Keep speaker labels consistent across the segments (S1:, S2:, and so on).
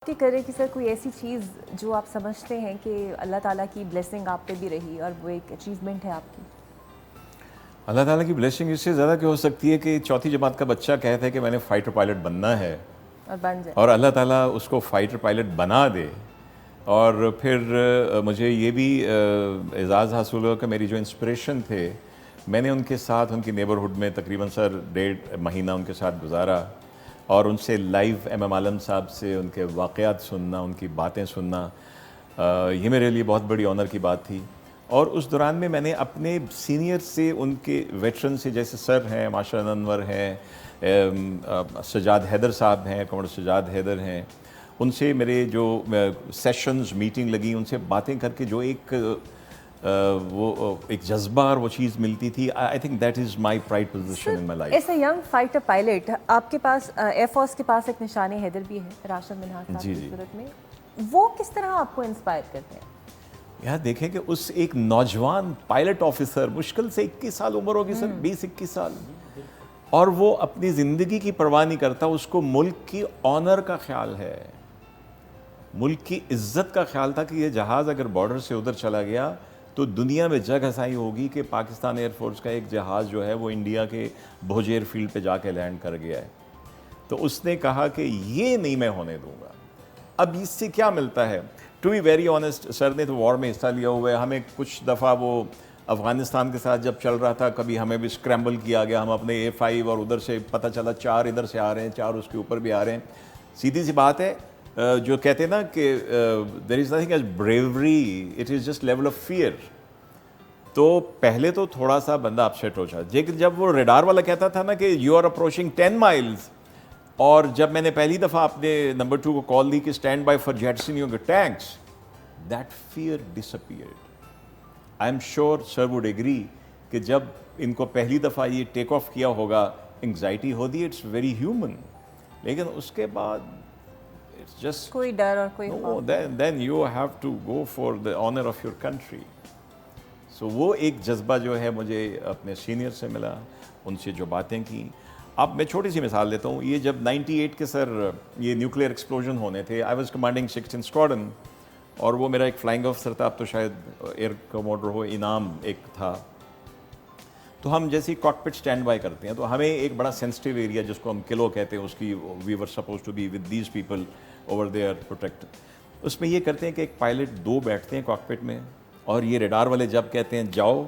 S1: कि करें कि सर कोई ऐसी चीज़ जो आप समझते हैं कि अल्लाह ताला की ब्लेसिंग आप पे भी रही और वो एक अचीवमेंट है आपकी।
S2: अल्लाह ताला की ब्लेसिंग इससे ज़्यादा क्या हो सकती है कि चौथी जमात का बच्चा कहता है कि मैंने फ़ाइटर पायलट बनना है
S1: और बन जाए।
S2: और अल्लाह ताला उसको फ़ाइटर पायलट बना दे। और फिर मुझे ये भी एज़ाज़ हासिल हुआ कि मेरी जो इंस्पिरेशन थे, मैंने उनके साथ उनकी नेबरहुड में तकरीबन सर 1.5 महीना उनके साथ गुजारा और उनसे लाइव एम आलम साहब से उनके वाक़यात सुनना, उनकी बातें सुनना, ये मेरे लिए बहुत बड़ी ऑनर की बात थी। और उस दौरान में मैंने अपने सीनियर से, उनके वेटरन से, जैसे सर हैं माशा अनवर हैं, सजाद हैदर साहब हैं, कमर सजाद हैदर हैं, उनसे मेरे जो सेशंस मीटिंग लगी, उनसे बातें करके जो वो एक जज्बा और वो चीज़ मिलती थी, I think that is my pride position in my life.
S1: As a young fighter pilot आपके पास एयरफोर्स के पास एक निशान हैदर भी है, राशिद मिन्हाज साहब की सूरत में, वो किस तरह आपको इंस्पायर करते हैं?
S2: यार देखें कि उस एक नौजवान पायलट ऑफिसर, मुश्किल से 21 साल उम्र होगी सर, 20-21 साल, और वो अपनी ज़िंदगी की परवाह नहीं करता, उसको मुल्क की ऑनर का ख्याल है, मुल्क की इज्जत का ख्याल था कि ये जहाज़ अगर बॉर्डर से उधर चला गया तो दुनिया में जग हसाई होगी कि पाकिस्तान एयरफोर्स का एक जहाज़ जो है वो इंडिया के भोजेर फील्ड पे जाके लैंड कर गया है। तो उसने कहा कि ये नहीं मैं होने दूंगा। अब इससे क्या मिलता है? To be very honest, sir ने तो वॉर में हिस्सा लिया हुआ है, हमें कुछ दफ़ा वो अफ़गानिस्तान के साथ जब चल रहा था, कभी हमें भी स्क्रैम्बल किया गया, हम अपने A5 और उधर से पता चला 4 इधर से आ रहे हैं, 4 उसके ऊपर भी आ रहे हैं। सीधी सी बात है, जो कहते हैं ना कि there is nothing as bravery, it is just level of fear. तो पहले तो थोड़ा सा बंदा अपसेट हो जाता, लेकिन जब वो रेडार वाला कहता था ना कि यू आर अप्रोचिंग 10 माइल्स, और जब मैंने पहली दफ़ा अपने नंबर 2 को कॉल दी कि stand by for jettisoning your tanks, that fear disappeared. I am sure sir would agree कि जब इनको पहली दफ़ा ये टेक ऑफ किया होगा, एंग्जाइटी होती है, इट्स वेरी ह्यूमन, लेकिन उसके बाद इट्स जस्ट
S1: कोई डर और कोई खौफ।
S2: Then you have to go for the honour of your country. So वो एक जज्बा जो है मुझे अपने सीनियर से मिला, उनसे जो बातें की। अब मैं छोटी सी मिसाल देता हूँ, ये जब 98 के सर ये न्यूक्लियर एक्सप्लोजन होने थे, आई वाज कमांडिंग 16 स्क्वाड्रन, और वो मेरा एक फ्लाइंग ऑफिसर था, अब तो शायद एयर कमोडर हो, इनाम एक था। तो हम जैसे कॉकपिट स्टैंड बाय करते हैं, तो हमें एक बड़ा सेंसिटिव एरिया जिसको हम किलो कहते हैं, उसकी we were suppose to be with these people over there protect. उसमें ये करते हैं कि एक पायलट 2 बैठते हैं कॉकपिट में, और ये रेडार वाले जब कहते हैं जाओ,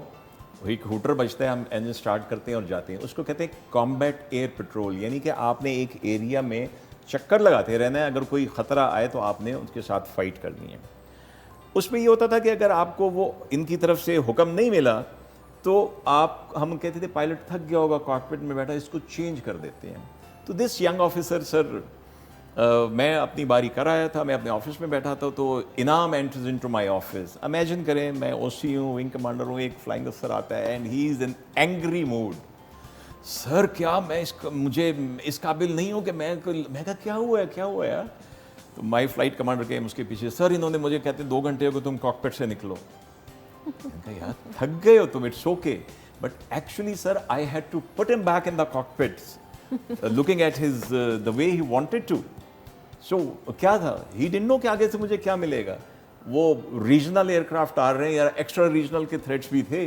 S2: एक हूटर बजता है, हम इंजन स्टार्ट करते हैं और जाते हैं। उसको कहते हैं कॉम्बैट एयर पेट्रोल, यानी कि आपने एक एरिया में चक्कर लगाते रहना है, अगर कोई ख़तरा आए तो आपने उसके साथ फाइट करनी है। उसमें ये होता था कि अगर आपको वो इनकी तरफ से हुक्म नहीं मिला तो हम कहते थे पायलट थक गया होगा कॉकपिट में बैठा, इसको चेंज कर देते हैं। तो दिस यंग ऑफिसर सर, मैं अपनी बारी कर आया था, मैं अपने ऑफिस में बैठा था, तो इनाम enters into my office. Imagine करें, मैं ओसी हूँ, विंग कमांडर हूँ, एक फ्लाइंग अफसर आता है and he is in angry mood. Sir क्या मैं मुझे इस काबिल नहीं हूँ कि मैं कहा क्या हुआ है यार? तो माई फ्लाइट कमांडर के उसके पीछे, सर इन्होंने मुझे कहते 2 घंटे हो गए तुम कॉकपिट से निकलो। मैंने कहा यार थक गए हो तुम, it's okay, but actually sir I had to put him back in the cockpit looking at his the way he wanted to. So क्या था, ही डिडंट नो कि आगे से मुझे क्या मिलेगा। वो रीजनल एयरक्राफ्ट आ रहे हैं या एक्स्ट्रा रीजनल के थ्रेट्स भी थे,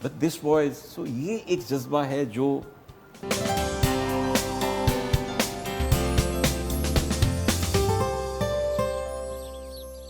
S2: बट दिस वॉज, सो ये एक जज्बा है जो